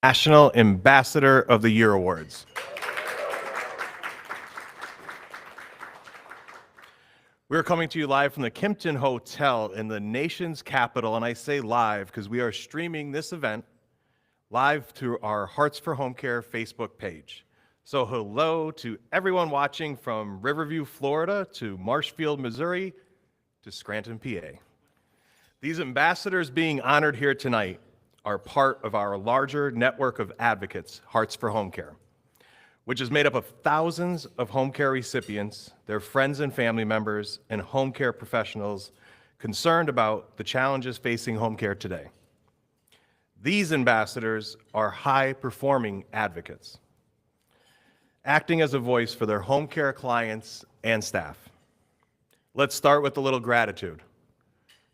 National Ambassador of the Year Awards. We're coming to you live from the Kimpton Hotel in the nation's capital, and I say live because we are streaming this event live through our Hearts for Home Care Facebook page. So hello to everyone watching from Riverview, Florida, to Marshfield, Missouri, to Scranton, PA. These ambassadors being honored here tonight are part of our larger network of advocates, Hearts for Home Care, which is made up of thousands of home care recipients, their friends and family members, and home care professionals concerned about the challenges facing home care today. These ambassadors are high-performing advocates, acting as a voice for their home care clients and staff. Let's start with a little gratitude.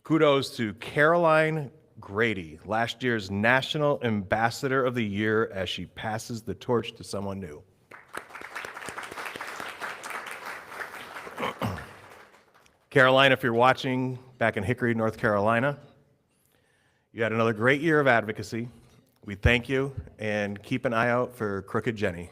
Kudos to Caroline Grady, last year's National Ambassador of the Year, as she passes the torch to someone new. Caroline, if you're watching back in Hickory, North Carolina, you had another great year of advocacy. We thank you, and keep an eye out for Crooked Jenny.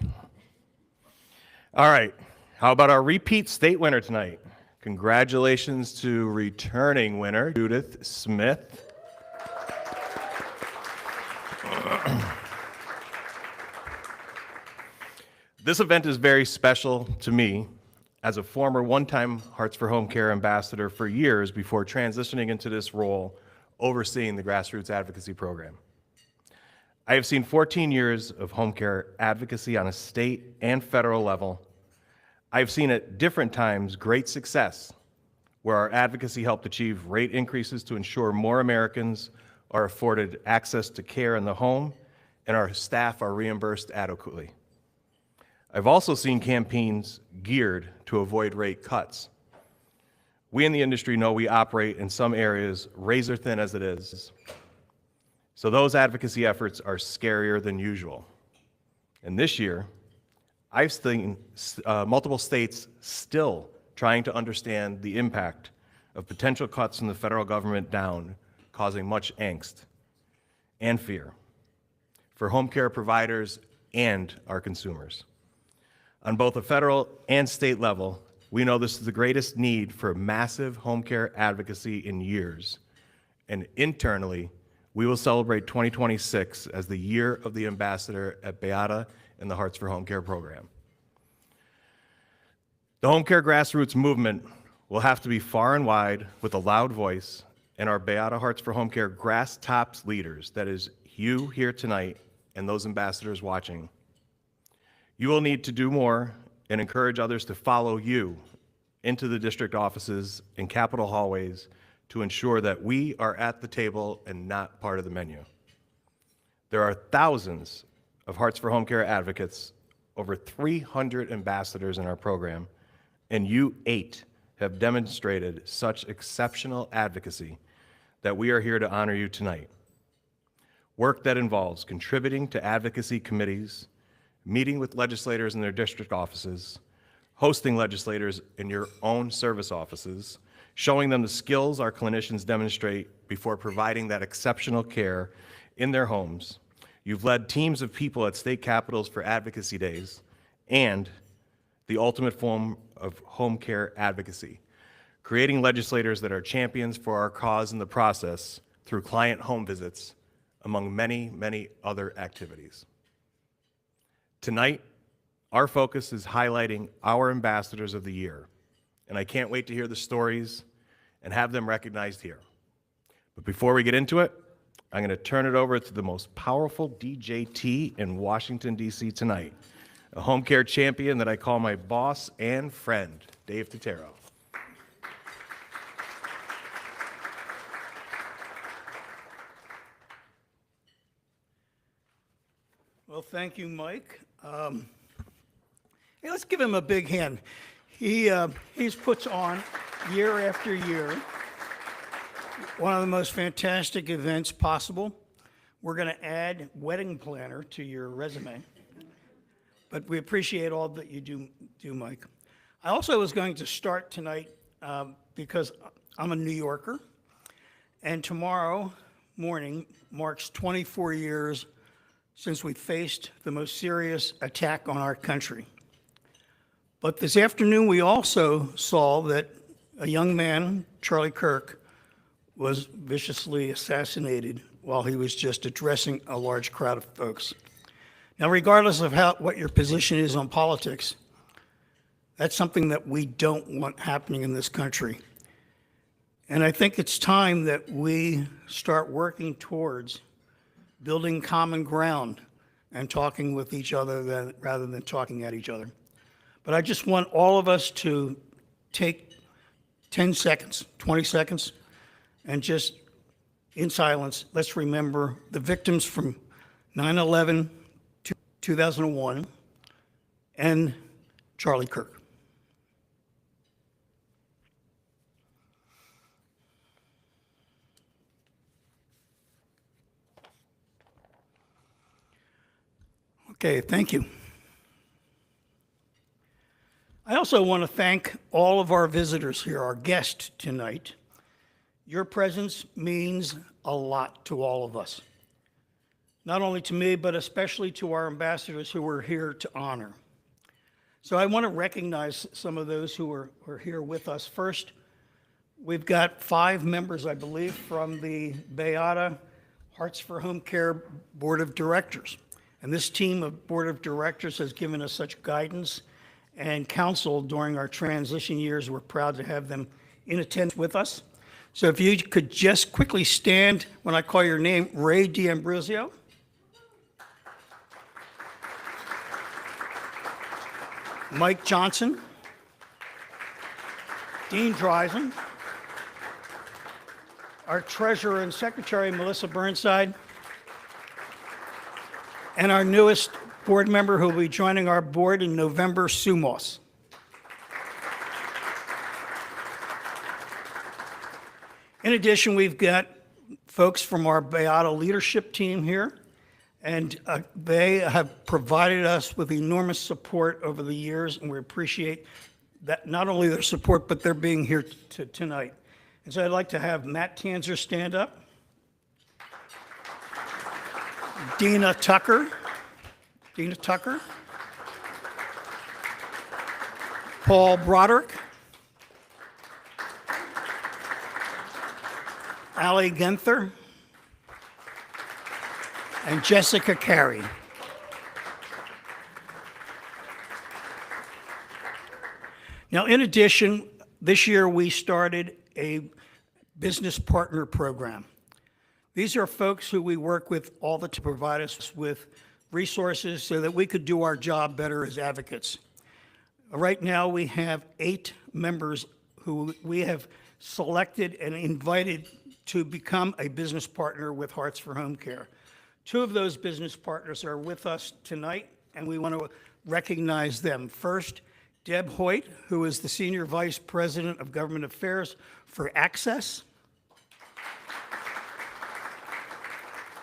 All right, how about our repeat state winner tonight? Congratulations to returning winner, Judith Smith. This event is very special to me as a former one-time Hearts for Home Care ambassador for years before transitioning into this role overseeing the grassroots advocacy program. I have seen 14 years of home care advocacy on a state and federal level. I have seen at different times great success where our advocacy helped achieve rate increases to ensure more Americans are afforded access to care in the home and our staff are reimbursed adequately. I've also seen campaigns geared to avoid rate cuts. We in the industry know we operate in some areas razor thin as it is. So those advocacy efforts are scarier than usual. And this year, I've seen multiple states still trying to understand the impact of potential cuts from the federal government down, causing much angst and fear for home care providers and our consumers. On both a federal and state level, we know this is the greatest need for massive home care advocacy in years. And internally, we will celebrate 2026 as the year of the ambassador at BAYADA and the Hearts for Home Care program. The home care grassroots movement will have to be far and wide with a loud voice, and our BAYADA Hearts for Home Care grass tops leaders, that is you here tonight and those ambassadors watching. You will need to do more and encourage others to follow you into the district offices and Capitol hallways to ensure that we are at the table and not part of the menu. There are thousands of Hearts for Home Care advocates, over 300 ambassadors in our program, and you 8 have demonstrated such exceptional advocacy that we are here to honor you tonight. Work that involves contributing to advocacy committees, meeting with legislators in their district offices, hosting legislators in your own service offices, showing them the skills our clinicians demonstrate before providing that exceptional care in their homes. You've led teams of people at state capitals for advocacy days and the ultimate form of home care advocacy, creating legislators that are champions for our cause in the process through client home visits, among many, many other activities. Tonight, our focus is highlighting our ambassadors of the year, and I can't wait to hear the stories and have them recognized here. But before we get into it, I'm going to turn it over to the most powerful DJT in Washington, D.C. tonight, a home care champion that I call my boss and friend, Dave Totaro. Well, thank you, Mike. Hey, let's give him a big hand. He's puts on year after year one of the most fantastic events possible. We're going to add wedding planner to your resume, but we appreciate all that you do, Mike. I also was going to start tonight because I'm a New Yorker, and tomorrow morning marks 24 years since we faced the most serious attack on our country. But this afternoon, we also saw that a young man, Charlie Kirk, was viciously assassinated while he was just addressing a large crowd of folks. Now, regardless of what your position is on politics, that's something that we don't want happening in this country. And I think it's time that we start working towards building common ground and talking with each other rather than talking at each other. But I just want all of us to take 10 seconds, 20 seconds, and just in silence, let's remember the victims from 9/11, 2001, and Charlie Kirk. Okay, thank you. I also want to thank all of our visitors here, our guests tonight. Your presence means a lot to all of us. Not only to me, but especially to our ambassadors who we're here to honor. So I want to recognize some of those who are here with us. First, we've got 5 members, I believe, from the BAYADA Hearts for Home Care Board of Directors. And this team of Board of Directors has given us such guidance and counsel during our transition years. We're proud to have them in attendance with us. So if you could just quickly stand when I call your name, Ray D'Ambrosio. Mike Johnson. Dean Dreisen. Our Treasurer and Secretary, Melissa Burnside. And our newest board member who will be joining our board in November, Sue Moss. In addition, we've got folks from our BAYADA leadership team here, and they have provided us with enormous support over the years, and we appreciate that, not only their support, but their being here tonight. And so I'd like to have Matt Tanzer stand up. Dina Tucker. Paul Broderick. Allie Genther. And Jessica Carey. Now, in addition, this year we started a business partner program. These are folks who we work with all the time to provide us with resources so that we could do our job better as advocates. Right now, we have 8 members who we have selected and invited to become a business partner with Hearts for Home Care. 2 of those business partners are with us tonight, and we want to recognize them. First, Deb Hoyt, who is the Senior Vice President of Government Affairs for Access.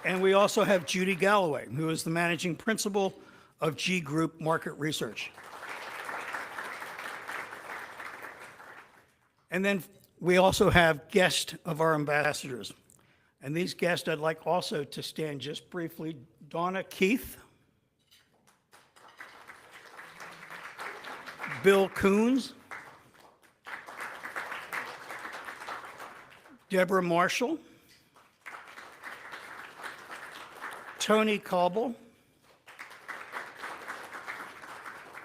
And we also have Judy Galloway, who is the Managing Principal of G Group Market Research. And then we also have guests of our ambassadors. And these guests I'd like also to stand just briefly. Donna Keith, Bill Coons, Deborah Marshall, Tony Cobble,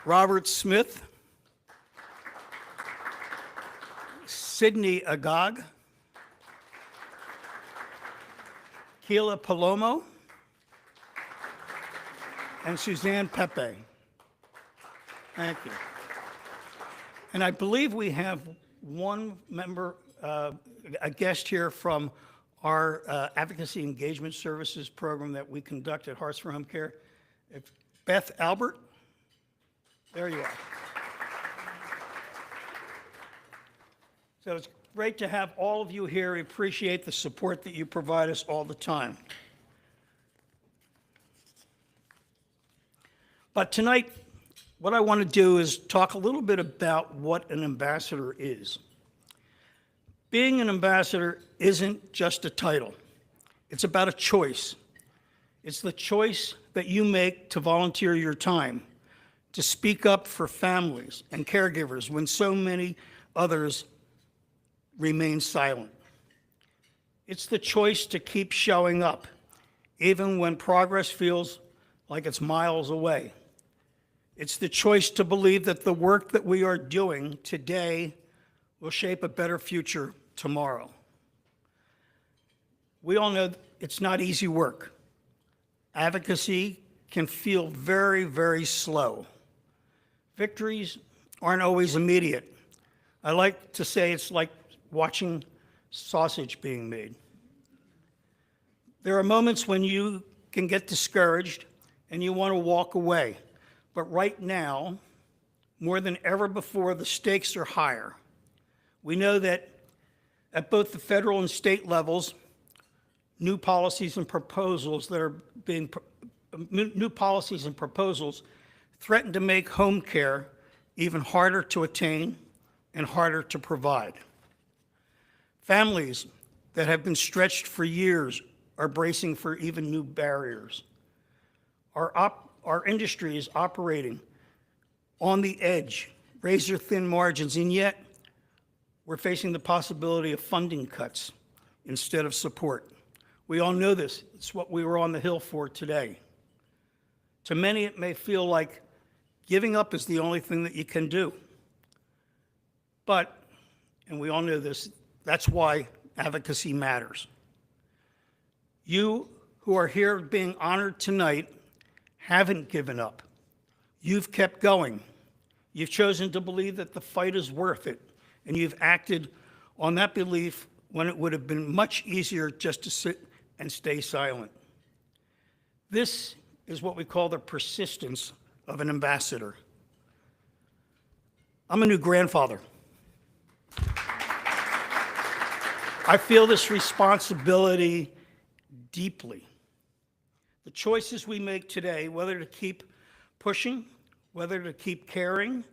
Robert Smith, Sydney Agag, Keila Palomo, and Suzanne Pepe. Thank you. And I believe we have one member, a guest here from our Advocacy Engagement Services program that we conduct at Hearts for Home Care. Beth Albert, there you are. So it's great to have all of you here. We appreciate the support that you provide us all the time. But tonight, what I want to do is talk a little bit about what an ambassador is. Being an ambassador isn't just a title. It's about a choice. It's the choice that you make to volunteer your time, to speak up for families and caregivers when so many others remain silent. It's the choice to keep showing up, even when progress feels like it's miles away. It's the choice to believe that the work that we are doing today will shape a better future tomorrow. We all know it's not easy work. Advocacy can feel very, very slow. Victories aren't always immediate. I like to say it's like watching sausage being made. There are moments when you can get discouraged and you want to walk away. But right now, more than ever before, the stakes are higher. We know that at both the federal and state levels, new policies and proposals threaten to make home care even harder to attain and harder to provide. Families that have been stretched for years are bracing for even new barriers. Our industry is operating on the edge, razor-thin margins, and yet we're facing the possibility of funding cuts instead of support. We all know this. It's what we were on the Hill for today. To many, it may feel like giving up is the only thing that you can do. But, and we all know this, that's why advocacy matters. You who are here being honored tonight haven't given up. You've kept going. You've chosen to believe that the fight is worth it, and you've acted on that belief when it would have been much easier just to sit and stay silent. This is what we call the persistence of an ambassador. I'm a new grandfather. I feel this responsibility deeply. The choices we make today, whether to keep pushing, whether to keep caring,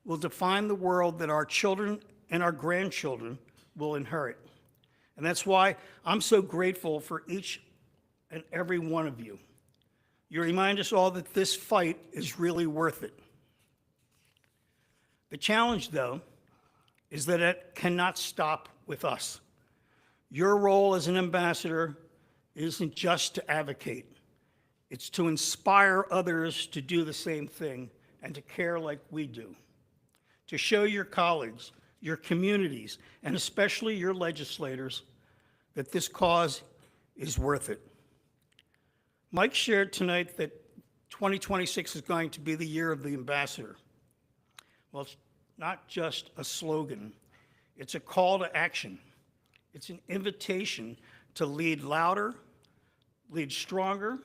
will define the world that our children and our grandchildren will inherit. And that's why I'm so grateful for each and every one of you. You remind us all that this fight is really worth it. The challenge, though, is that it cannot stop with us. Your role as an ambassador isn't just to advocate. It's to inspire others to do the same thing and to care like we do. To show your colleagues, your communities, and especially your legislators that this cause is worth it. Mike shared tonight that 2026 is going to be the year of the ambassador. Well, it's not just a slogan. It's a call to action. It's an invitation to lead louder, lead stronger,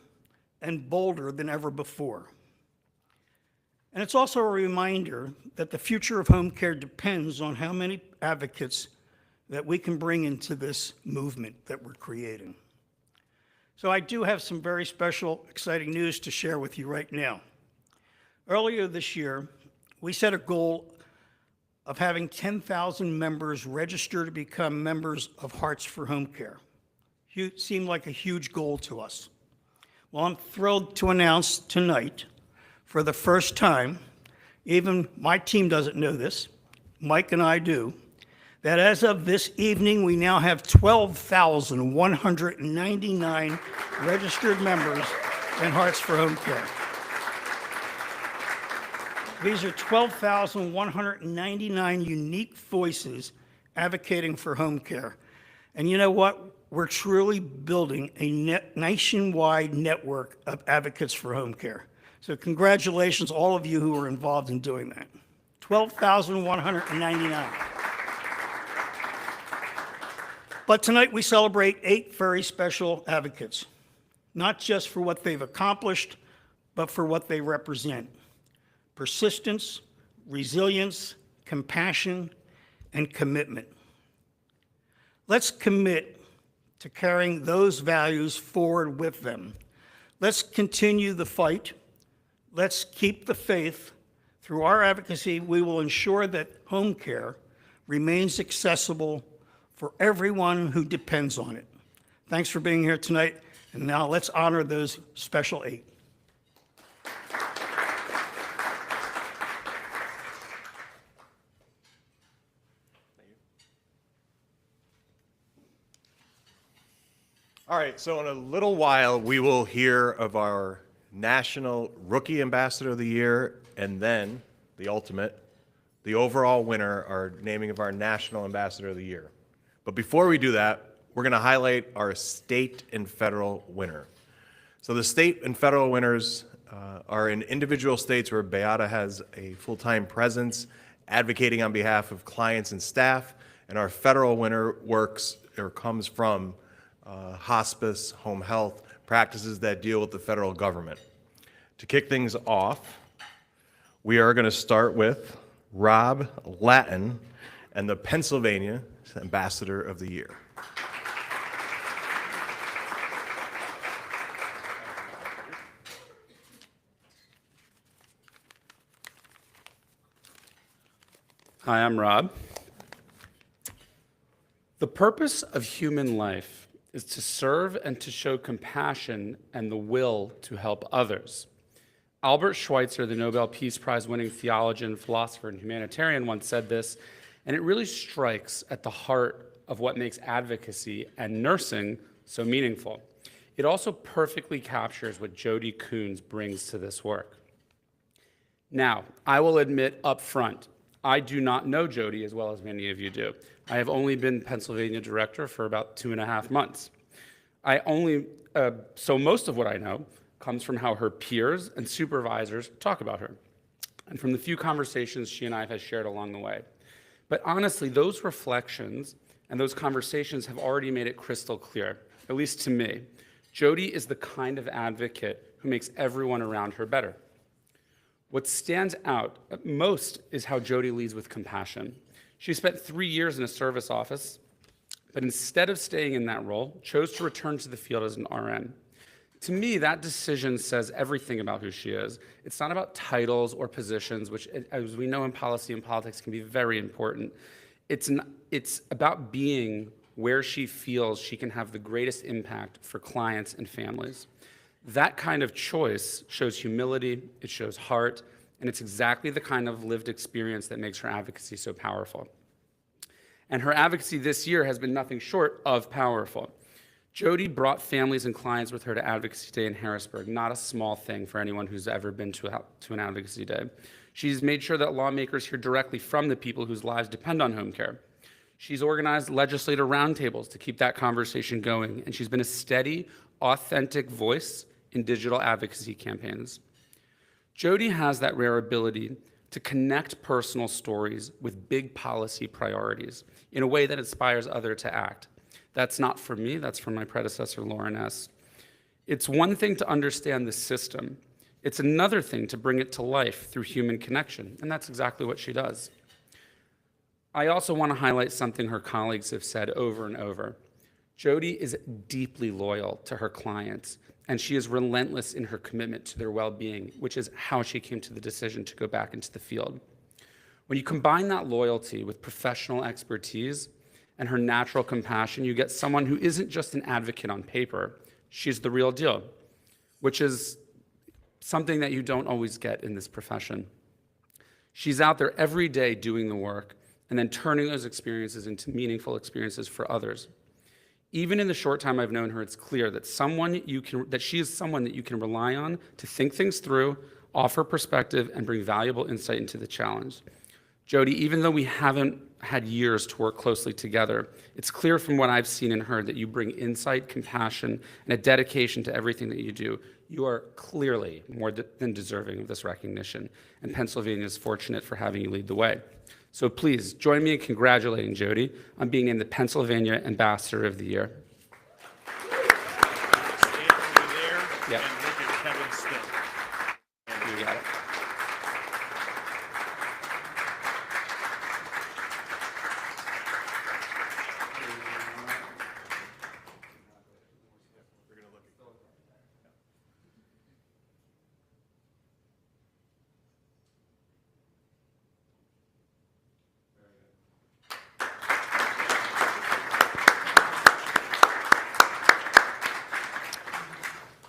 and bolder than ever before. And it's also a reminder that the future of home care depends on how many advocates that we can bring into this movement that we're creating. So I do have some very special, exciting news to share with you right now. Earlier this year, we set a goal of having 10,000 members register to become members of Hearts for Home Care. It seemed like a huge goal to us. Well, I'm thrilled to announce tonight, for the first time, even my team doesn't know this, Mike and I do, that as of this evening, we now have 12,199 registered members in Hearts for Home Care. These are 12,199 unique voices advocating for home care. And you know what? We're truly building a nationwide network of advocates for home care. So congratulations, all of you who are involved in doing that. 12,199. But tonight we celebrate 8 very special advocates, not just for what they've accomplished, but for what they represent. Persistence, resilience, compassion, and commitment. Let's commit to carrying those values forward with them. Let's continue the fight. Let's keep the faith. Through our advocacy, we will ensure that home care remains accessible for everyone who depends on it. Thanks for being here tonight, and now let's honor those special 8. All right, so in a little while, we will hear of our National Rookie Ambassador of the Year, and then the ultimate, the overall winner, our naming of our National Ambassador of the Year. But before we do that, we're going to highlight our state and federal winner. So the state and federal winners are in individual states where BAYADA has a full-time presence, advocating on behalf of clients and staff, and our federal winner works or comes from hospice, home health, practices that deal with the federal government. To kick things off, we are going to start with Rob Lattin and the Pennsylvania Ambassador of the Year. Hi, I'm Rob. The purpose of human life is to serve and to show compassion and the will to help others. Albert Schweitzer, the Nobel Peace Prize winning theologian, philosopher, and humanitarian, once said this, and it really strikes at the heart of what makes advocacy and nursing so meaningful. It also perfectly captures what Jody Coons brings to this work. Now, I will admit up front, I do not know Jody as well as many of you do. I have only been Pennsylvania director for about 2.5 months. So most of what I know comes from how her peers and supervisors talk about her, and from the few conversations she and I have shared along the way. But honestly, those reflections and those conversations have already made it crystal clear, at least to me. Jody is the kind of advocate who makes everyone around her better. What stands out most is how Jody leads with compassion. She spent 3 years in a service office, but instead of staying in that role, chose to return to the field as an RN. To me, that decision says everything about who she is. It's not about titles or positions, which, as we know in policy and politics, can be very important. It's about being where she feels she can have the greatest impact for clients and families. That kind of choice shows humility, it shows heart, and it's exactly the kind of lived experience that makes her advocacy so powerful. And her advocacy this year has been nothing short of powerful. Jody brought families and clients with her to Advocacy Day in Harrisburg, not a small thing for anyone who's ever been to an Advocacy Day. She's made sure that lawmakers hear directly from the people whose lives depend on home care. She's organized legislative roundtables to keep that conversation going, and she's been a steady, authentic voice in digital advocacy campaigns. Jody has that rare ability to connect personal stories with big policy priorities in a way that inspires others to act. That's not for me, that's from my predecessor, Lauren S. It's one thing to understand the system. It's another thing to bring it to life through human connection, and that's exactly what she does. I also want to highlight something her colleagues have said over and over. Jody is deeply loyal to her clients, and she is relentless in her commitment to their well-being, which is how she came to the decision to go back into the field. When you combine that loyalty with professional expertise and her natural compassion, you get someone who isn't just an advocate on paper, she's the real deal, which is something that you don't always get in this profession. She's out there every day doing the work and then turning those experiences into meaningful experiences for others. Even in the short time I've known her, it's clear that she is someone that you can rely on to think things through, offer perspective, and bring valuable insight into the challenge. Jody, even though we haven't had years to work closely together, it's clear from what I've seen in her that you bring insight, compassion, and a dedication to everything that you do. You are clearly more than deserving of this recognition, and Pennsylvania is fortunate for having you lead the way. So please, join me in congratulating Jody on being named the Pennsylvania Ambassador of the Year. Stand over there Yep. and look at Kevin Still. You got it.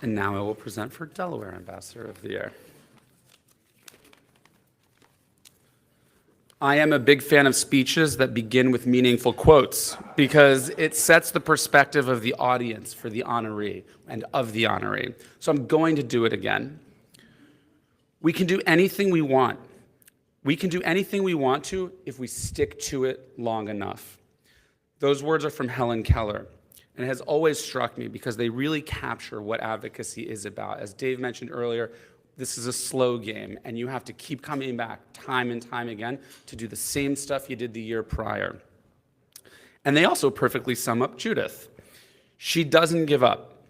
And now I will present for Delaware Ambassador of the Year. I am a big fan of speeches that begin with meaningful quotes because it sets the perspective of the audience for the honoree and of the honoree. So I'm going to do it again. We can do anything we want. We can do anything we want to if we stick to it long enough. Those words are from Helen Keller, and it has always struck me because they really capture what advocacy is about. As Dave mentioned earlier, this is a slow game, and you have to keep coming back time and time again to do the same stuff you did the year prior. And they also perfectly sum up Judith. She doesn't give up.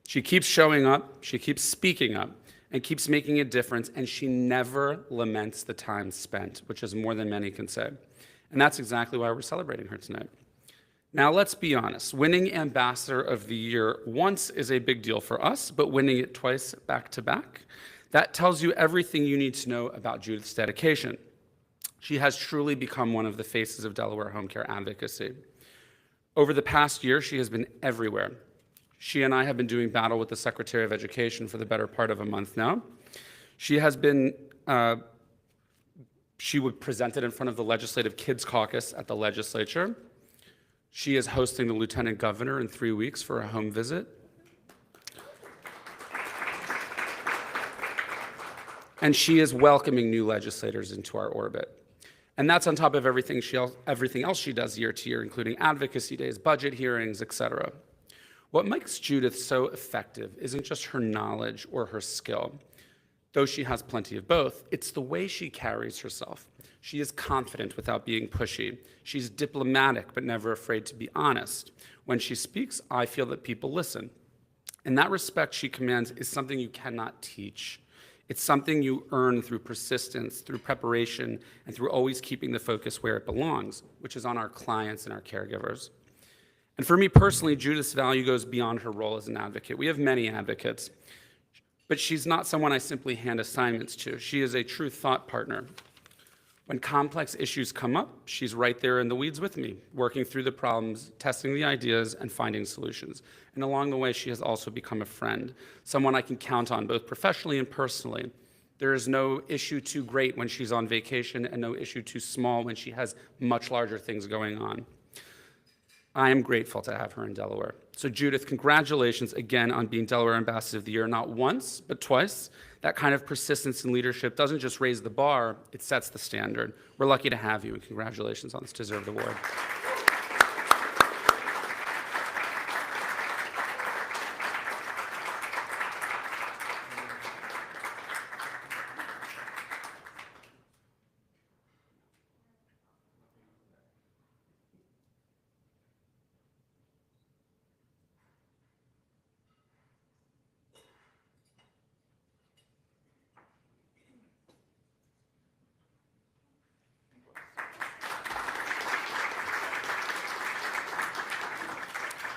She keeps showing up, she keeps speaking up, and keeps making a difference, and she never laments the time spent, which is more than many can say. And that's exactly why we're celebrating her tonight. Now, let's be honest. Winning Ambassador of the Year once is a big deal for us, but winning it twice back to back, that tells you everything you need to know about Judith's dedication. She has truly become one of the faces of Delaware home care advocacy. Over the past year, she has been everywhere. She and I have been doing battle with the Secretary of Education for the better part of a month now. She was presented in front of the Legislative Kids Caucus at the legislature. She is hosting the Lieutenant Governor in 3 weeks for a home visit. And she is welcoming new legislators into our orbit. And that's on top of everything else she does year to year, including advocacy days, budget hearings, et cetera. What makes Judith so effective isn't just her knowledge or her skill, though she has plenty of both. It's the way she carries herself. She is confident without being pushy. She's diplomatic, but never afraid to be honest. When she speaks, I feel that people listen. And that respect she commands is something you cannot teach. It's something you earn through persistence, through preparation, and through always keeping the focus where it belongs, which is on our clients and our caregivers. And for me personally, Judith's value goes beyond her role as an advocate. We have many advocates, but she's not someone I simply hand assignments to. She is a true thought partner. When complex issues come up, she's right there in the weeds with me, working through the problems, testing the ideas, and finding solutions. And along the way, she has also become a friend, someone I can count on both professionally and personally. There is no issue too great when she's on vacation and no issue too small when she has much larger things going on. I am grateful to have her in Delaware. So Judith, congratulations again on being Delaware Ambassador of the Year, not once, but twice. That kind of persistence and leadership doesn't just raise the bar, it sets the standard. We're lucky to have you, and congratulations on this deserved award.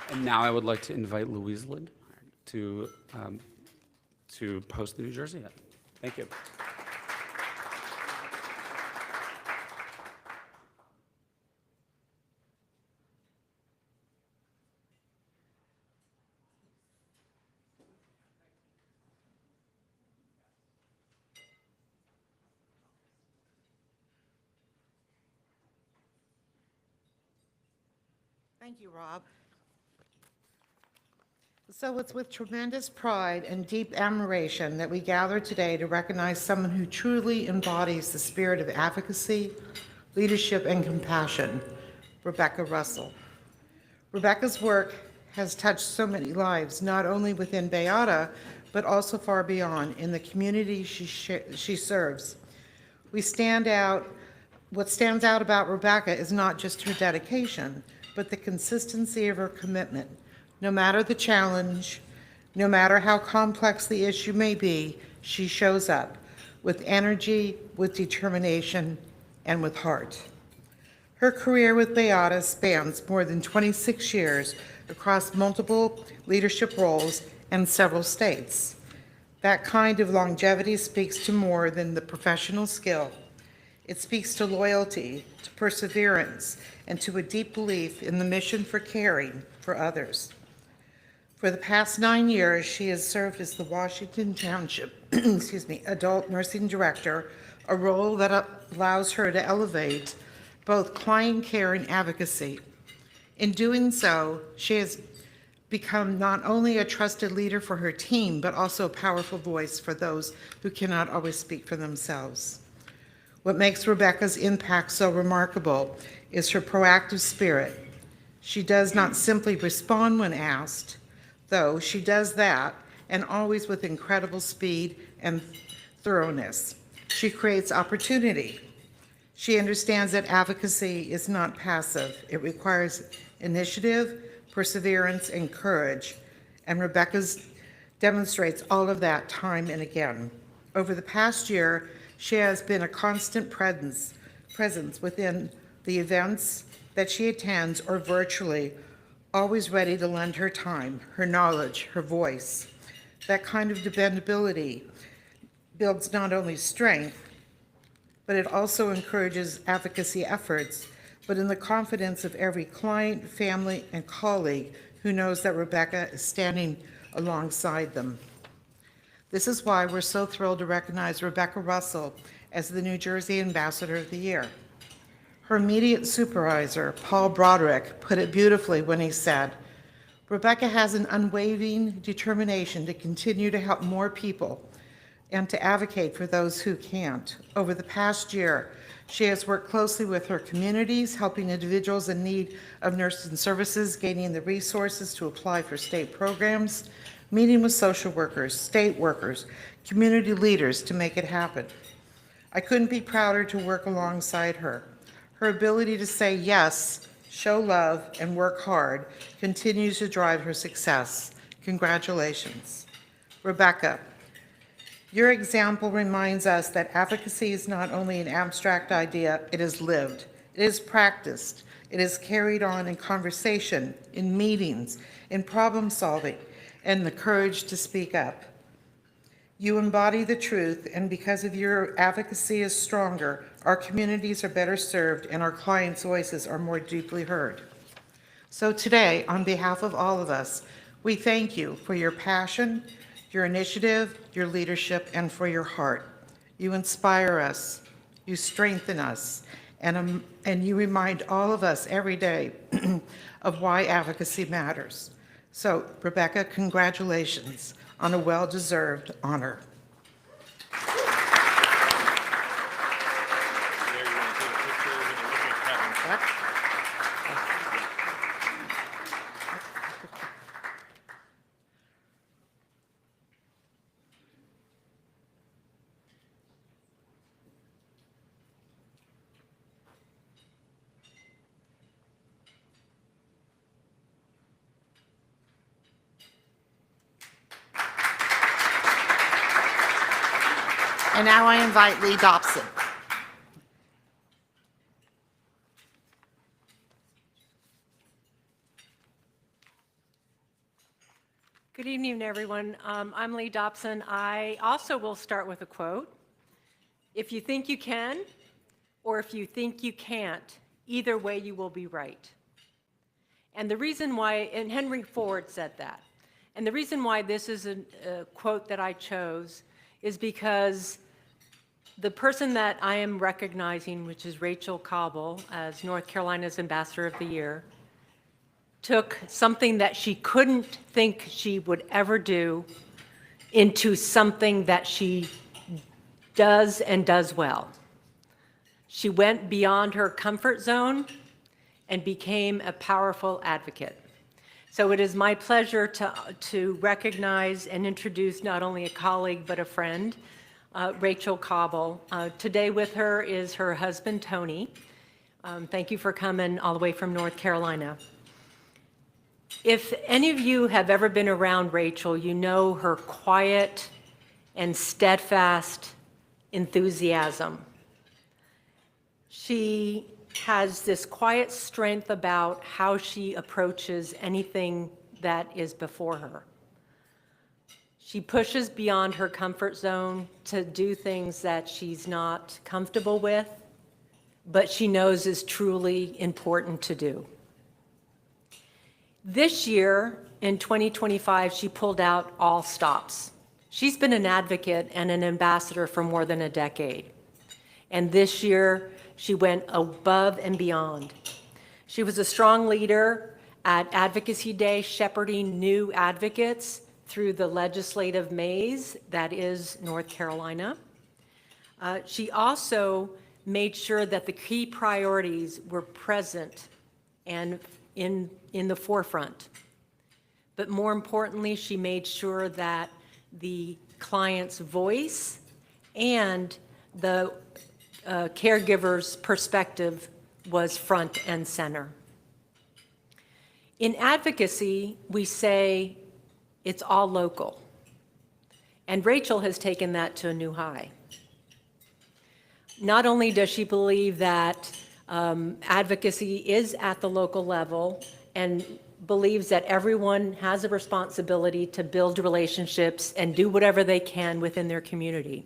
And now I would like to invite Louise Lind to post the New Jersey hat. Thank you. Thank you, Rob. So it's with tremendous pride and deep admiration that we gather today to recognize someone who truly embodies the spirit of advocacy, leadership, and compassion, Rebecca Russell. Rebecca's work has touched so many lives, not only within BAYADA, but also far beyond in the community she serves. What stands out about Rebecca is not just her dedication, but the consistency of her commitment. No matter the challenge, no matter how complex the issue may be, she shows up with energy, with determination, and with heart. Her career with BAYADA spans more than 26 years across multiple leadership roles and several states. That kind of longevity speaks to more than the professional skill. It speaks to loyalty, to perseverance, and to a deep belief in the mission for caring for others. For the past 9 years, she has served as the Washington Township Adult Nursing Director, a role that allows her to elevate both client care and advocacy. In doing so, she has become not only a trusted leader for her team, but also a powerful voice for those who cannot always speak for themselves. What makes Rebecca's impact so remarkable is her proactive spirit. She does not simply respond when asked, though she does that, and always with incredible speed and thoroughness. She creates opportunity. She understands that advocacy is not passive. It requires initiative, perseverance, and courage, and Rebecca's demonstrates all of that time and again. Over the past year, she has been a constant presence within the events that she attends or virtually, always ready to lend her time, her knowledge, her voice. That kind of dependability builds not only strength, but it also encourages advocacy efforts, but in the confidence of every client, family, and colleague who knows that Rebecca is standing alongside them. This is why we're so thrilled to recognize Rebecca Russell as the New Jersey Ambassador of the Year. Her immediate supervisor, Paul Broderick, put it beautifully when he said, "Rebecca has an unwavering determination to continue to help more people and to advocate for those who can't. Over the past year, she has worked closely with her communities, helping individuals in need of nursing services, gaining the resources to apply for state programs, meeting with social workers, state workers, community leaders to make it happen. I couldn't be prouder to work alongside her. Her ability to say yes, show love, and work hard continues to drive her success. Congratulations." Rebecca, your example reminds us that advocacy is not only an abstract idea, it is lived, it is practiced, it is carried on in conversation, in meetings, in problem solving, and the courage to speak up. You embody the truth, and because of your advocacy is stronger, our communities are better served and our clients' voices are more deeply heard. So today, on behalf of all of us, we thank you for your passion, your initiative, your leadership, and for your heart. You inspire us, you strengthen us, and you remind all of us every day of why advocacy matters. So, Rebecca, congratulations on a well-deserved honor. There, you want to take a picture when you look at Kevin. And now I invite Lee Dobson. Good evening, everyone. I'm Lee Dobson. I also will start with a quote. If you think you can, or if you think you can't, either way you will be right. And the reason why, and Henry Ford said that, and the reason why this is a quote that I chose is because the person that I am recognizing, which is Rachel Cobble, as North Carolina's Ambassador of the Year, took something that she couldn't think she would ever do into something that she does and does well. She went beyond her comfort zone and became a powerful advocate. So it is my pleasure to recognize and introduce not only a colleague but a friend, Rachel Cobble. Today with her is her husband, Tony. Thank you for coming all the way from North Carolina. If any of you have ever been around Rachel, you know her quiet and steadfast enthusiasm. She has this quiet strength about how she approaches anything that is before her. She pushes beyond her comfort zone to do things that she's not comfortable with, but she knows is truly important to do. This year, in 2025, she pulled out all stops. She's been an advocate and an ambassador for more than a decade. and this year she went above and beyond. She was a strong leader at Advocacy Day, shepherding new advocates through the legislative maze that is North Carolina. She also made sure that the key priorities were present and in the forefront. But more importantly, she made sure that the client's voice and the caregiver's perspective was front and center. In advocacy, we say it's all local. And Rachel has taken that to a new high. Not only does she believe that advocacy is at the local level and believes that everyone has a responsibility to build relationships and do whatever they can within their community.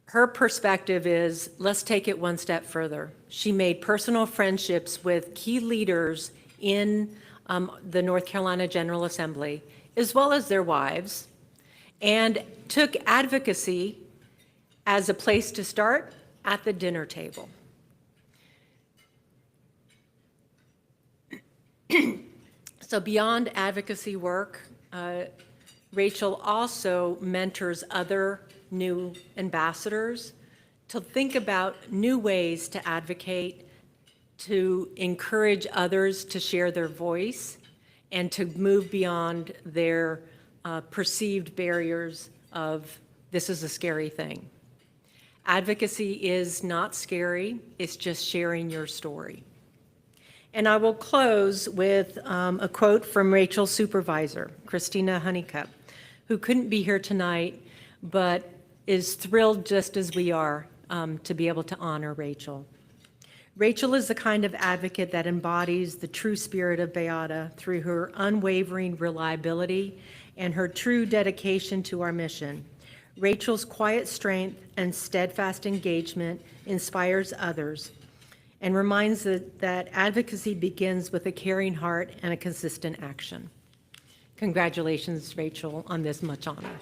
Her perspective is, let's take it one step further. She made personal friendships with key leaders in the North Carolina General Assembly, as well as their wives, and took advocacy as a place to start at the dinner table. So beyond advocacy work, Rachel also mentors other new ambassadors to think about new ways to advocate, to encourage others to share their voice, and to move beyond their perceived barriers of this is a scary thing. Advocacy is not scary, it's just sharing your story. And I will close with a quote from Rachel's supervisor, Christina Honeycutt, who couldn't be here tonight, but is thrilled just as we are to be able to honor Rachel. Rachel is the kind of advocate that embodies the true spirit of BAYADA through her unwavering reliability and her true dedication to our mission. Rachel's quiet strength and steadfast engagement inspires others and reminds that advocacy begins with a caring heart and a consistent action. Congratulations, Rachel, on this much honor.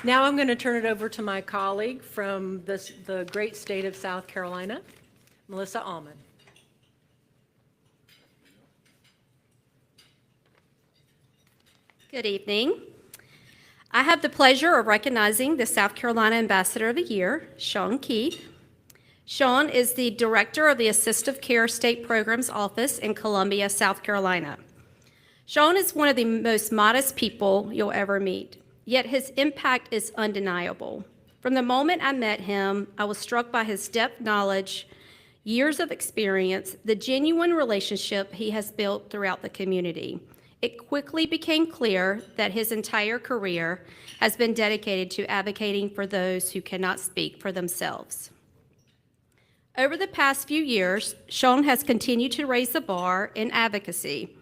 Now I'm going to turn it over to my colleague from the great state of South Carolina, Melissa Allman. Good evening. I have the pleasure of recognizing the South Carolina Ambassador of the Year, Sean Keith. Sean is the Director of the Assistive Care State Programs Office in Columbia, South Carolina. Sean is one of the most modest people you'll ever meet. Yet his impact is undeniable. From the moment I met him, I was struck by his depth knowledge, years of experience, the genuine relationship he has built throughout the community. It quickly became clear that his entire career has been dedicated to advocating for those who cannot speak for themselves. Over the past few years, Sean has continued to raise the bar in advocacy.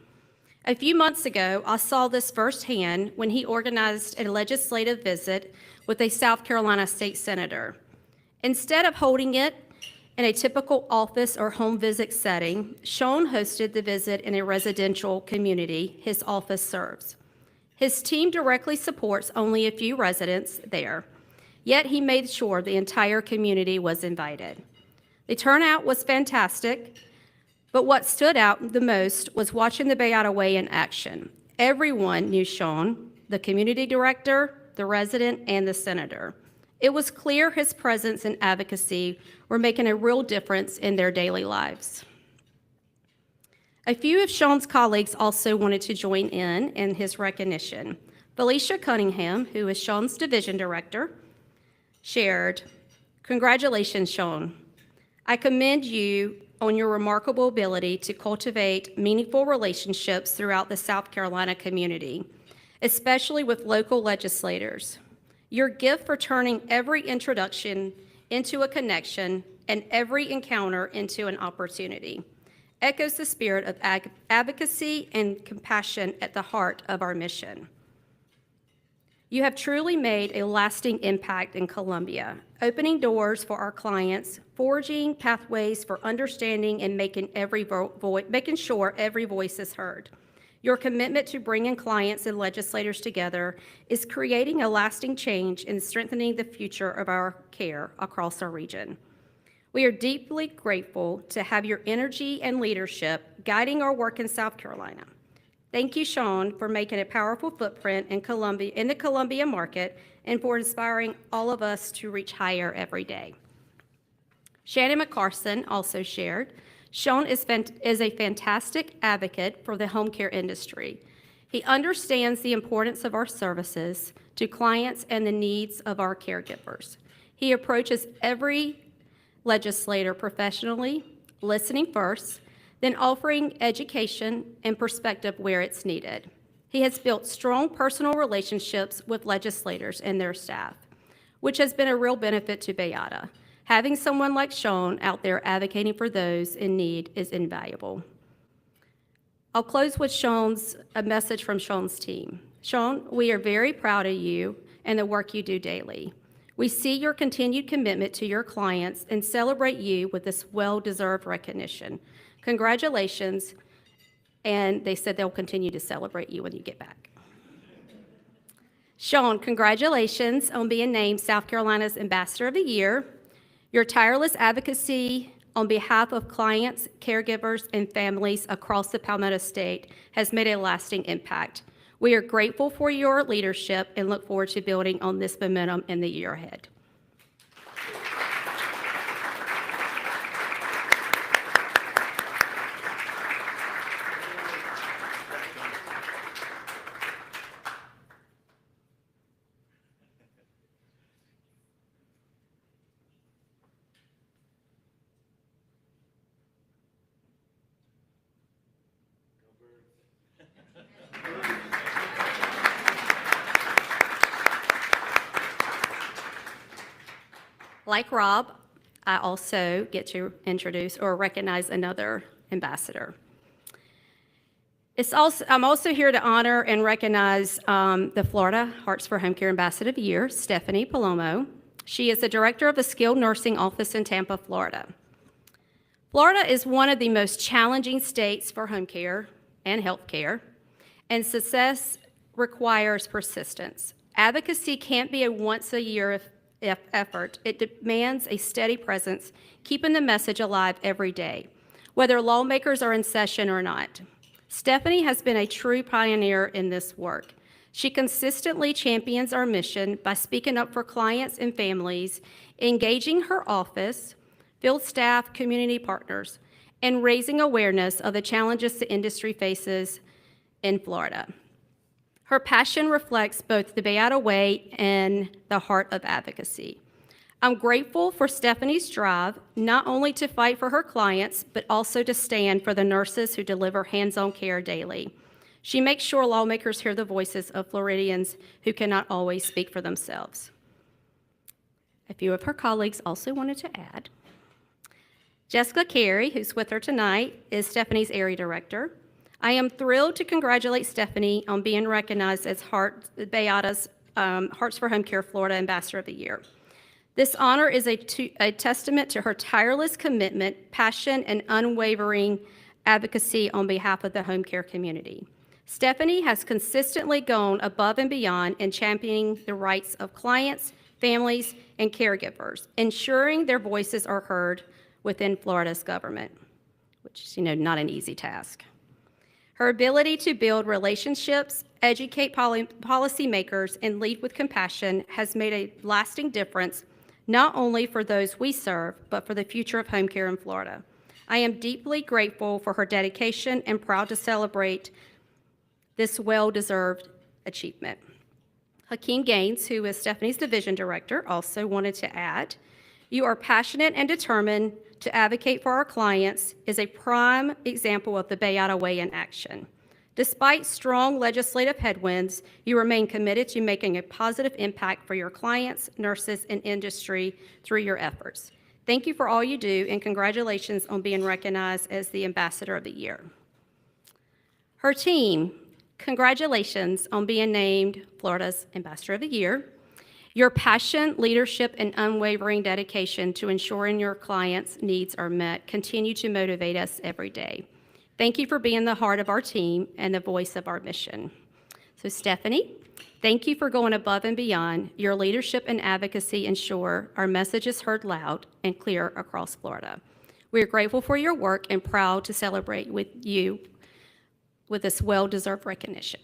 A few months ago, I saw this firsthand when he organized a legislative visit with a South Carolina state senator. Instead of holding it in a typical office or home visit setting, Sean hosted the visit in a residential community his office serves. His team directly supports only a few residents there, yet he made sure the entire community was invited. The turnout was fantastic. But what stood out the most was watching the BAYADA Way in action. Everyone knew Sean, the community director, the resident, and the senator. It was clear his presence and advocacy were making a real difference in their daily lives. A few of Sean's colleagues also wanted to join in his recognition. Felicia Cunningham, who is Sean's division director, shared, "Congratulations, Sean. I commend you on your remarkable ability to cultivate meaningful relationships throughout the South Carolina community, especially with local legislators. Your gift for turning every introduction into a connection and every encounter into an opportunity. Echoes the spirit of advocacy and compassion at the heart of our mission. You have truly made a lasting impact in Columbia, opening doors for our clients, forging pathways for understanding, and making sure every voice is heard. Your commitment to bringing clients and legislators together is creating a lasting change and strengthening the future of our care across our region. We are deeply grateful to have your energy and leadership guiding our work in South Carolina. Thank you, Sean, for making a powerful footprint in the Columbia market and for inspiring all of us to reach higher every day. Shannon McCarson also shared, Sean is a fantastic advocate for the home care industry. He understands the importance of our services to clients and the needs of our caregivers. He approaches every legislator professionally, listening first, then offering education and perspective where it's needed. He has built strong personal relationships with legislators and their staff, which has been a real benefit to BAYADA. Having someone like Sean out there advocating for those in need is invaluable. I'll close with a message from Sean's team. Sean, we are very proud of you and the work you do daily. We see your continued commitment to your clients and celebrate you with this well-deserved recognition. Congratulations, and they said they'll continue to celebrate you when you get back. Sean, congratulations on being named South Carolina's Ambassador of the Year. Your tireless advocacy on behalf of clients, caregivers, and families across the Palmetto State has made a lasting impact. We are grateful for your leadership and look forward to building on this momentum in the year ahead. Like Rob, I also get to introduce or recognize another ambassador. I'm also here to honor and recognize the Florida Hearts for Home Care Ambassador of the Year, Stephanie Palomo. She is the director of the Skilled Nursing Office in Tampa, Florida. Florida is one of the most challenging states for home care and health care, and success requires persistence. Advocacy can't be a once-a-year effort. It demands a steady presence, keeping the message alive every day, whether lawmakers are in session or not. Stephanie has been a true pioneer in this work. She consistently champions our mission by speaking up for clients and families, engaging her office, field staff, community partners, and raising awareness of the challenges the industry faces in Florida. Her passion reflects both the BAYADA way and the heart of advocacy. I'm grateful for Stephanie's drive, not only to fight for her clients, but also to stand for the nurses who deliver hands-on care daily. She makes sure lawmakers hear the voices of Floridians who cannot always speak for themselves. A few of her colleagues also wanted to add. Jessica Carey, who's with her tonight, is Stephanie's area director. I am thrilled to congratulate Stephanie on being recognized as BAYADA's Hearts for Home Care Florida Ambassador of the Year. This honor is a testament to her tireless commitment, passion, and unwavering advocacy on behalf of the home care community. Stephanie has consistently gone above and beyond in championing the rights of clients, families, and caregivers, ensuring their voices are heard within Florida's government, which is, not an easy task. Her ability to build relationships, educate policymakers, and lead with compassion has made a lasting difference, not only for those we serve, but for the future of home care in Florida. I am deeply grateful for her dedication and proud to celebrate this well-deserved achievement. Hakeem Gaines, who is Stephanie's division director, also wanted to add, you are passionate and determined to advocate for our clients is a prime example of the BAYADA way in action. Despite strong legislative headwinds, you remain committed to making a positive impact for your clients, nurses, and industry through your efforts. Thank you for all you do, and congratulations on being recognized as the Ambassador of the Year. Her team, congratulations on being named Florida's Ambassador of the Year. Your passion, leadership, and unwavering dedication to ensuring your clients' needs are met continue to motivate us every day. Thank you for being the heart of our team and the voice of our mission. So Stephanie, thank you for going above and beyond. Your leadership and advocacy ensure our message is heard loud and clear across Florida. We are grateful for your work and proud to celebrate with you with this well-deserved recognition.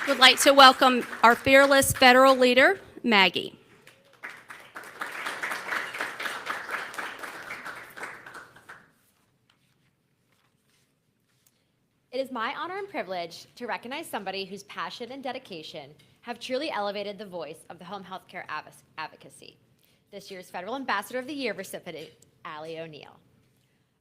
Would like to welcome our fearless federal leader, Maggie. It is my honor and privilege to recognize somebody whose passion and dedication have truly elevated the voice of the home health care advocacy. This year's Federal Ambassador of the Year recipient, Allie O'Neill.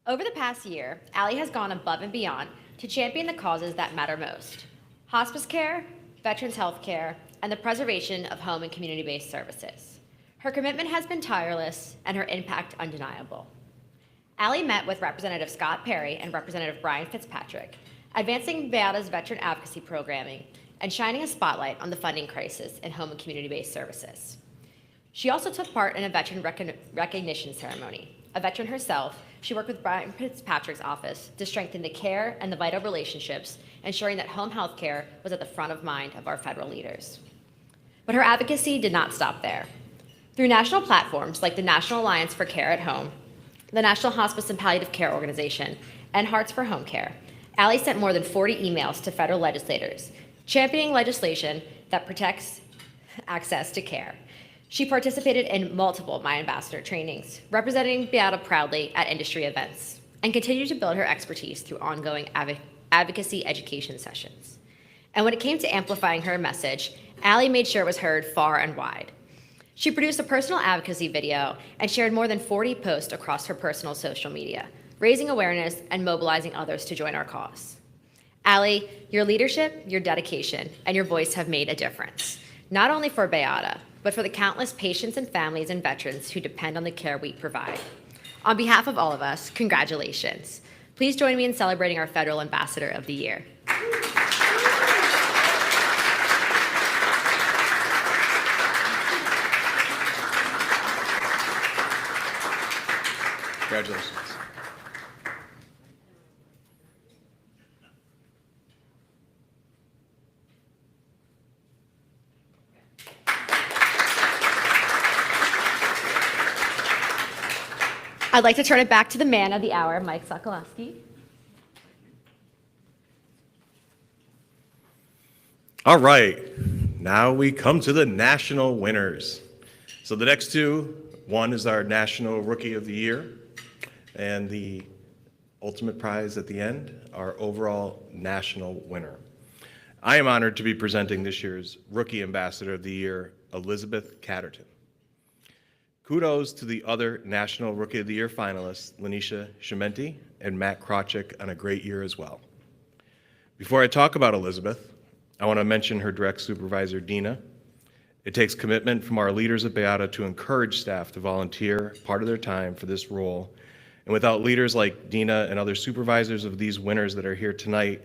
Over the past year, Allie has gone above and beyond to champion the causes that matter most: hospice care, veterans health care, and the preservation of home and community-based services. Her commitment has been tireless and her impact undeniable. Allie met with Representative Scott Perry and Representative Brian Fitzpatrick, advancing BAYADA's veteran advocacy programming and shining a spotlight on the funding crisis in home and community-based services. She also took part in a veteran recognition ceremony. A veteran herself, she worked with Brian Fitzpatrick's office to strengthen the care and the vital relationships, ensuring that home health care was at the front of mind of our federal leaders. But her advocacy did not stop there. Through national platforms like the National Alliance for Care at Home, the National Hospice and Palliative Care Organization, and Hearts for Home Care, Allie sent more than 40 emails to federal legislators, championing legislation that protects access to care. She participated in multiple My Ambassador trainings, representing BAYADA proudly at industry events, and continued to build her expertise through ongoing advocacy education sessions. And when it came to amplifying her message, Allie made sure it was heard far and wide. She produced a personal advocacy video and shared more than 40 posts across her personal social media, raising awareness and mobilizing others to join our cause. Allie, your leadership, your dedication, and your voice have made a difference, not only for BAYADA, but for the countless patients and families and veterans who depend on the care we provide. On behalf of all of us, congratulations. Please join me in celebrating our Federal Ambassador of the Year. Congratulations. I'd like to turn it back to the man of the hour, Mike Sokolowski. All right, now we come to the national winners. So the next two, one is our National Rookie of the Year, and the ultimate prize at the end, our overall national winner. I am honored to be presenting this year's Rookie Ambassador of the Year, Elizabeth Catterton. Kudos to the other National Rookie of the Year finalists, Lanisha Shimenti and Matt Krawczyk, on a great year as well. Before I talk about Elizabeth, I want to mention her direct supervisor, Dina. It takes commitment from our leaders at BAYADA to encourage staff to volunteer part of their time for this role. And without leaders like Dina and other supervisors of these winners that are here tonight,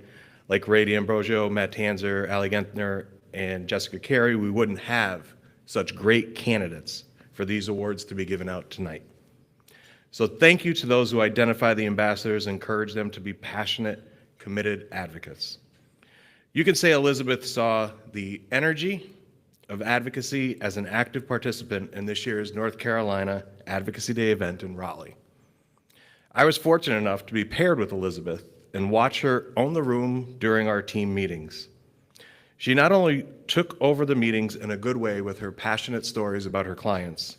like Ray D'Ambrosio, Matt Tanzer, Ali Gentner, and Jessica Carey, we wouldn't have such great candidates for these awards to be given out tonight. So thank you to those who identify the ambassadors and encourage them to be passionate, committed advocates. You can say Elizabeth saw the energy of advocacy as an active participant in this year's North Carolina Advocacy Day event in Raleigh. I was fortunate enough to be paired with Elizabeth and watch her own the room during our team meetings. She not only took over the meetings in a good way with her passionate stories about her clients,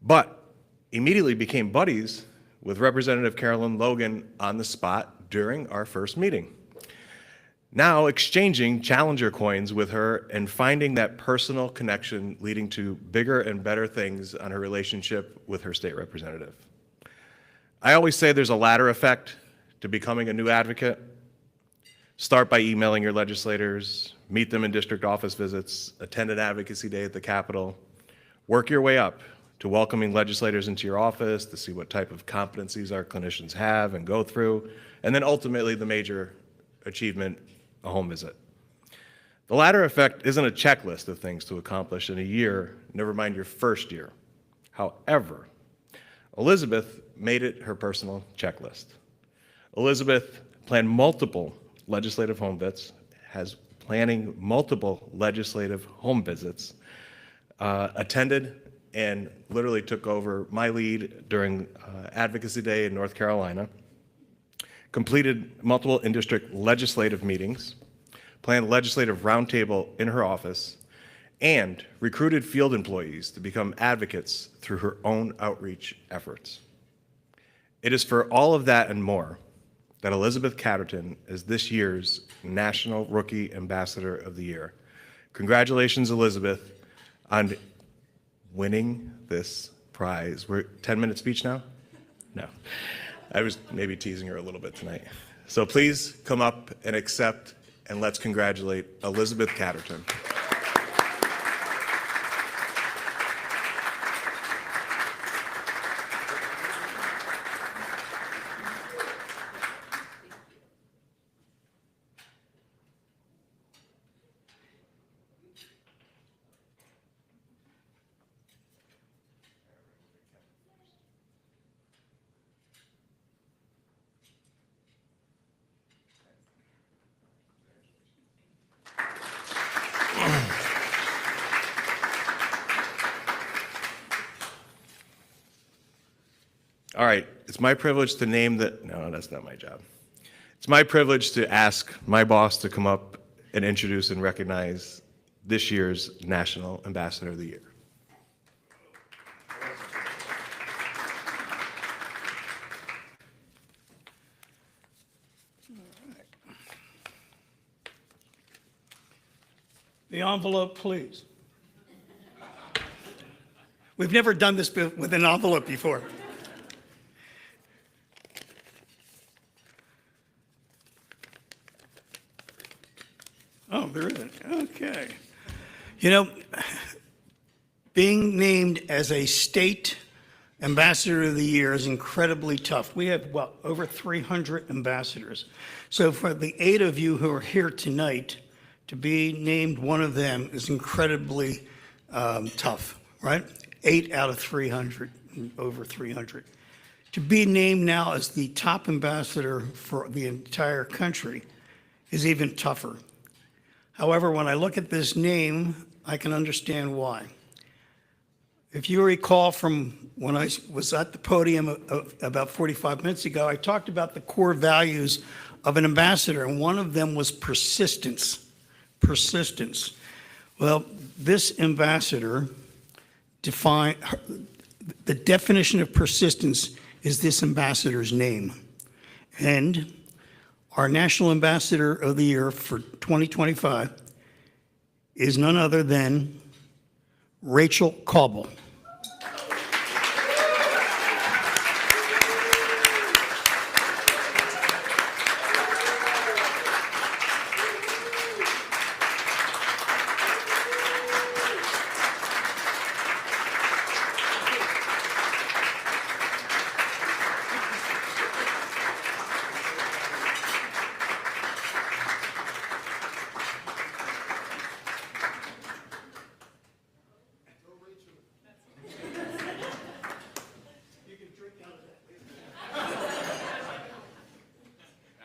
but immediately became buddies with Representative Carolyn Logan on the spot during our first meeting. Now exchanging challenger coins with her and finding that personal connection leading to bigger and better things on her relationship with her state representative. I always say there's a ladder effect to becoming a new advocate. Start by emailing your legislators, meet them in district office visits, attend an advocacy day at the Capitol, work your way up to welcoming legislators into your office to see what type of competencies our clinicians have and go through, and then ultimately the major achievement, a home visit. The ladder effect isn't a checklist of things to accomplish in a year, never mind your first year. However, Elizabeth made it her personal checklist. Elizabeth planned multiple legislative home visits, has planning multiple legislative home visits, attended and literally took over my lead during Advocacy Day in North Carolina, completed multiple in-district legislative meetings, planned a legislative roundtable in her office, and recruited field employees to become advocates through her own outreach efforts. It is for all of that and more that Elizabeth Catterton is this year's National Rookie Ambassador of the Year. Congratulations, Elizabeth, on winning this prize. We're 10-minute speech now? No. I was maybe teasing her a little bit tonight. So please come up and accept, and let's congratulate Elizabeth Catterton. All right, it's my privilege to name the, no, that's not my job. It's my privilege to ask my boss to come up and introduce and recognize this year's National Ambassador of the Year. The envelope, please. We've never done this with an envelope before. Oh, there isn't. Okay. You know, being named as a state ambassador of the year is incredibly tough. We have, well, over 300 ambassadors. So for the 8 of you who are here tonight, to be named one of them is incredibly tough, right? 8 out of 300, over 300. To be named now as the top ambassador for the entire country is even tougher. However, when I look at this name, I can understand why. If you recall from when I was at the podium about 45 minutes ago, I talked about the core values of an ambassador, and one of them was persistence. Persistence. Well, this ambassador the definition of persistence is this ambassador's name. And our National Ambassador of the Year for 2025 is none other than Rachel Cauble.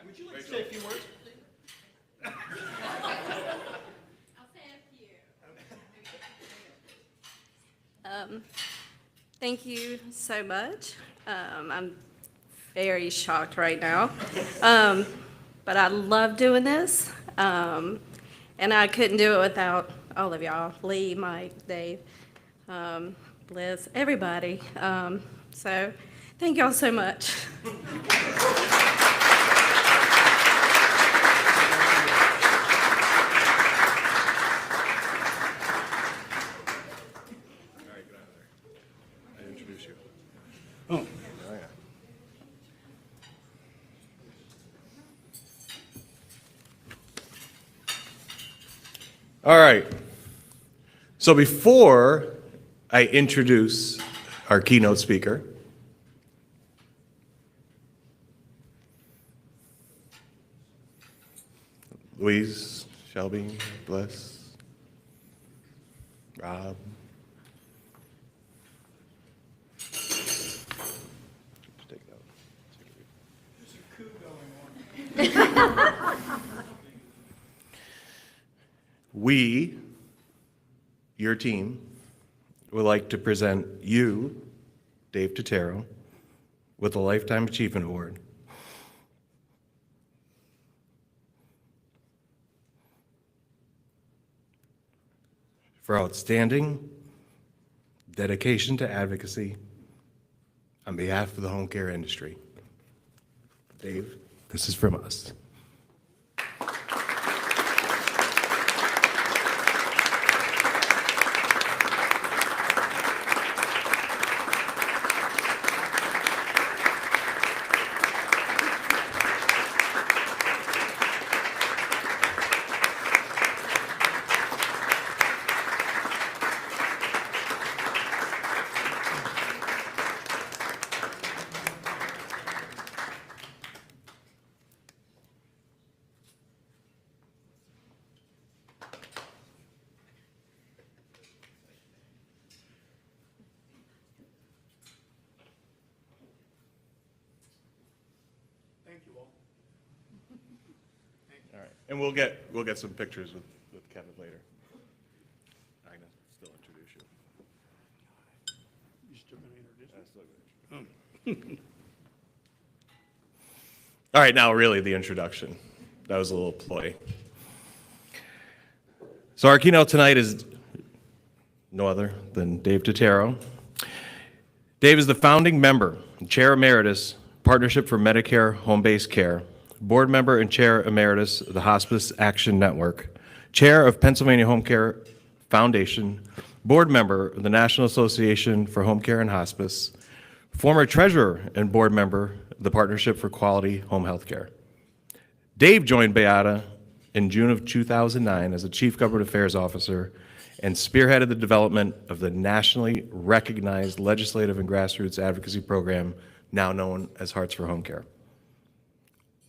Would you like to say a few words? Thank you so much. I'm very shocked right now. But I love doing this. And I couldn't do it without all of y'all, Lee, Mike, Dave, Liz, everybody. So Thank y'all so much. I introduce you. Oh, All right. So before I introduce our keynote speaker, Louise, Shelby, Bliss, Rob. Take it out. We, your team, would like to present you, Dave Totaro, with a Lifetime Achievement Award. For outstanding dedication to advocacy on behalf of the home care industry. Dave, this is from us. thank you all. All right, and we'll get some pictures with Kevin later. I'm gonna still introduce you. You still gonna introduce me? I'm still gonna introduce you. All right, now really the introduction. That was a little ploy. So our keynote tonight is no other than Dave Totaro. Dave is the founding member, Chair Emeritus, Partnership for Medicare Home-Based Care, Board Member and Chair Emeritus of the Hospice Action Network, Chair of Pennsylvania Home Care Foundation, Board Member of the National Association for Home Care and Hospice, former Treasurer and Board Member of the Partnership for Quality Home Health Care. Dave joined BAYADA in June of 2009 as the Chief Government Affairs Officer and spearheaded the development of the nationally recognized legislative and grassroots advocacy program now known as Hearts for Home Care.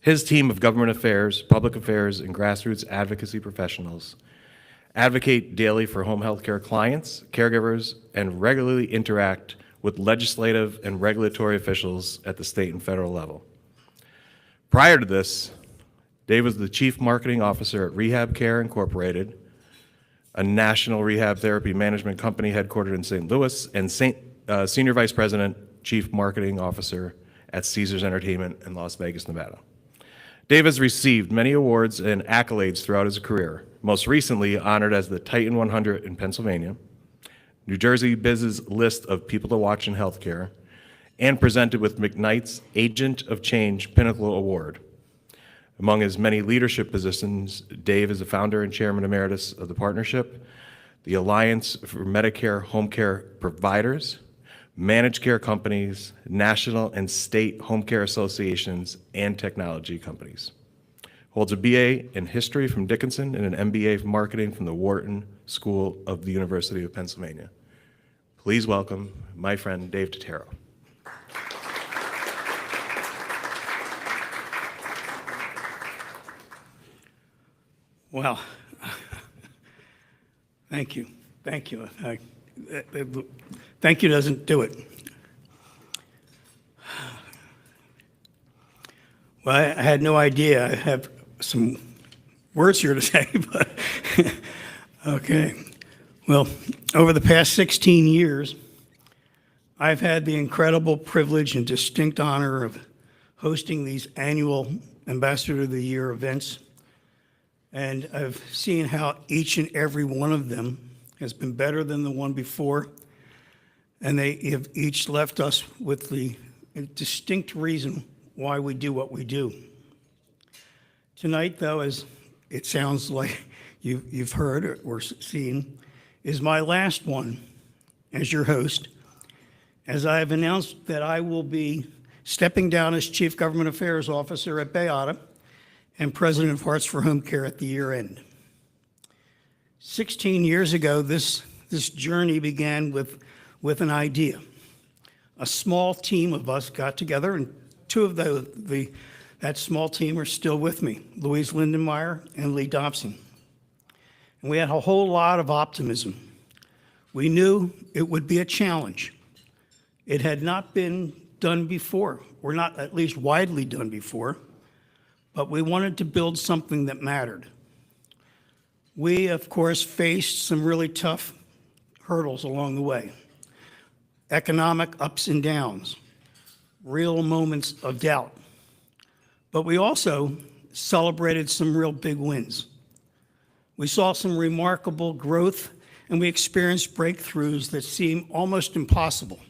His team of government affairs, public affairs, and grassroots advocacy professionals advocate daily for home health care clients, caregivers, and regularly interact with legislative and regulatory officials at the state and federal level. Prior to this, Dave was the Chief Marketing Officer at Rehab Care Incorporated, a national rehab therapy management company headquartered in St. Louis, and Senior Vice President, Chief Marketing Officer at Caesars Entertainment in Las Vegas, Nevada. Dave has received many awards and accolades throughout his career, most recently honored as the Titan 100 in Pennsylvania, New Jersey Biz's list of people to watch in healthcare, and presented with McKnight's Agent of Change Pinnacle Award. Among his many leadership positions, Dave is the founder and chairman emeritus of the partnership, the Alliance for Medicare Home Care Providers, managed care companies, national and state home care associations, and technology companies. Holds a BA in history from Dickinson and an MBA in marketing from the Wharton School of the University of Pennsylvania. Please welcome my friend Dave Totaro. Well, thank you. Thank you. Thank you doesn't do it. Well, I had no idea. I have some words here to say, but okay. Well, over the past 16 years, I've had the incredible privilege and distinct honor of hosting these annual Ambassador of the Year events. And I've seen how each and every one of them has been better than the one before. And they have each left us with the a distinct reason why we do what we do. Tonight, though, as it sounds like you've heard or seen, is my last one as your host, as I have announced that I will be stepping down as Chief Government Affairs Officer at BAYADA and President of Hearts for Home Care at the year end. 16 years ago, this journey began with an idea. A small team of us got together, and two of that small team are still with me, Louise Lindenmeyer and Lee Dobson. And we had a whole lot of optimism. We knew it would be a challenge. It had not been done before, or not at least widely done before, but we wanted to build something that mattered. We, of course, faced some really tough hurdles along the way. Economic ups and downs, real moments of doubt. But we also celebrated some real big wins. We saw some remarkable growth, and we experienced breakthroughs that seem almost impossible.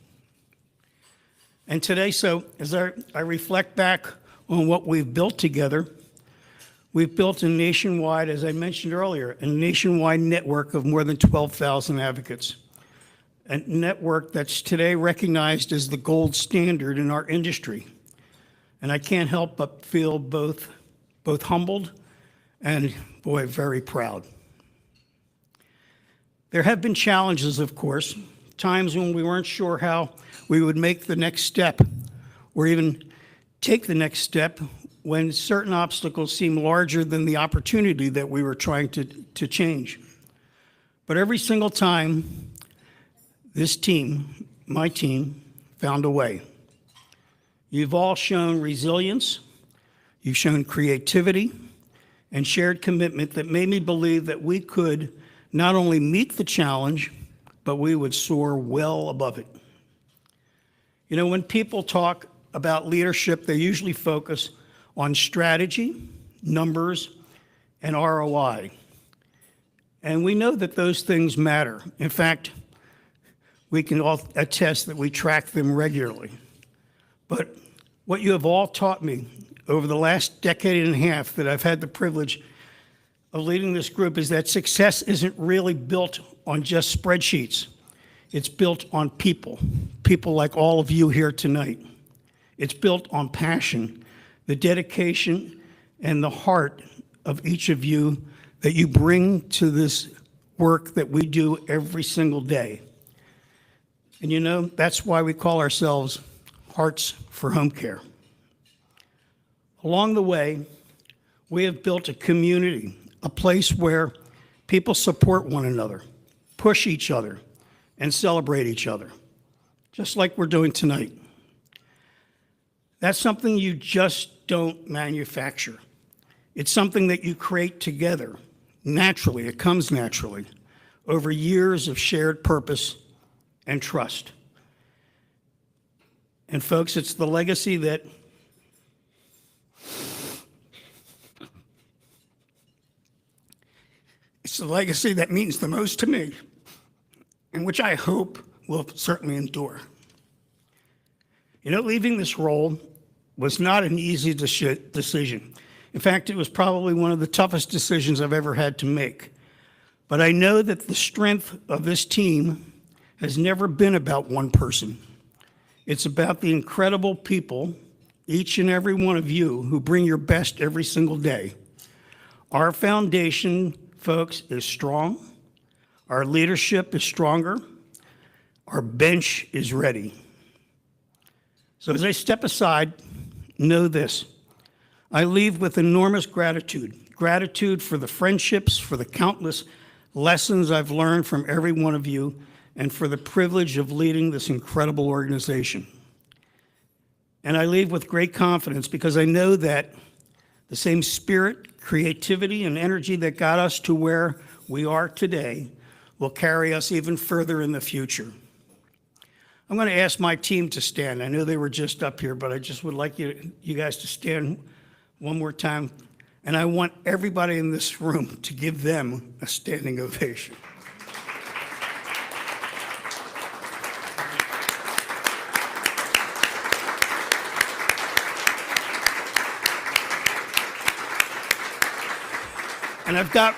And today, so as I reflect back on what we've built together, we've built a nationwide, as I mentioned earlier, a nationwide network of more than 12,000 advocates. A network that's today recognized as the gold standard in our industry. And I can't help but feel both humbled and, boy, very proud. There have been challenges, of course, times when we weren't sure how we would make the next step or even take the next step when certain obstacles seemed larger than the opportunity that we were trying to change. But every single time, this team, my team, found a way. You've all shown resilience, you've shown creativity, and shared commitment that made me believe that we could not only meet the challenge, but we would soar well above it. You know, when people talk about leadership, they usually focus on strategy, numbers, and ROI. And we know that those things matter. In fact, we can all attest that we track them regularly. But what you have all taught me over the last decade and a half that I've had the privilege of leading this group is that success isn't really built on just spreadsheets. It's built on people like all of you here tonight. It's built on passion, the dedication, and the heart of each of you that you bring to this work that we do every single day. And you know, that's why we call ourselves Hearts for Home Care. Along the way, we have built a community, a place where people support one another, push each other, and celebrate each other, just like we're doing tonight. That's something you just don't manufacture. It's something that you create together, naturally. It comes naturally, over years of shared purpose and trust. And folks, it's the legacy that means the most to me, and which I hope will certainly endure. You know, leaving this role was not an easy decision. In fact, it was probably one of the toughest decisions I've ever had to make. But I know that the strength of this team has never been about one person. It's about the incredible people, each and every one of you, who bring your best every single day. Our foundation, folks, is strong. Our leadership is stronger. Our bench is ready. So as I step aside, know this. I leave with enormous gratitude. Gratitude for the friendships, for the countless lessons I've learned from every one of you, and for the privilege of leading this incredible organization. And I leave with great confidence because I know that the same spirit, creativity, and energy that got us to where we are today will carry us even further in the future. I'm going to ask my team to stand. I know they were just up here, but I just would like you guys to stand one more time. And I want everybody in this room to give them a standing ovation. And I've got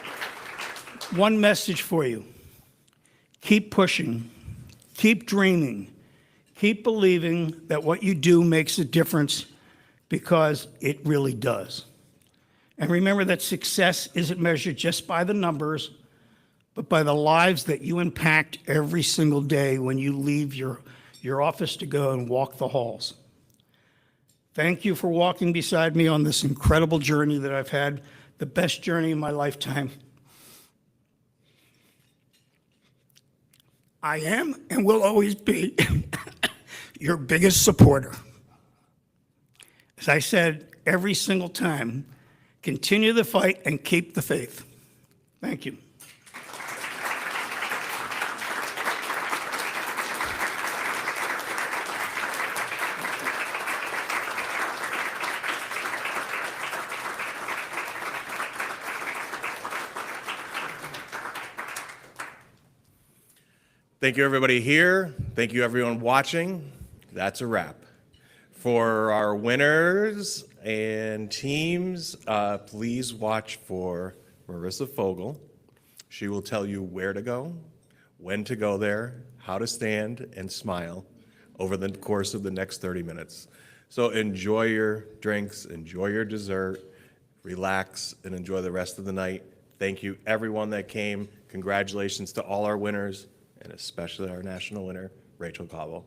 one message for you. Keep pushing, keep dreaming, keep believing that what you do makes a difference, because it really does. And remember that success isn't measured just by the numbers, but by the lives that you impact every single day when you leave your office to go and walk the halls. Thank you for walking beside me on this incredible journey that I've had, the best journey in my lifetime. I am and will always be your biggest supporter. As I said every single time, continue the fight and keep the faith. Thank you. Thank you, everybody here. Thank you, everyone watching. That's a wrap. For our winners and teams, please watch for Marissa Fogel. She will tell you where to go, when to go there, how to stand and smile over the course of the next 30 minutes. So enjoy your drinks, enjoy your dessert, relax, and enjoy the rest of the night. Thank you, everyone that came. Congratulations to all our winners, and especially our national winner, Rachel Cobble.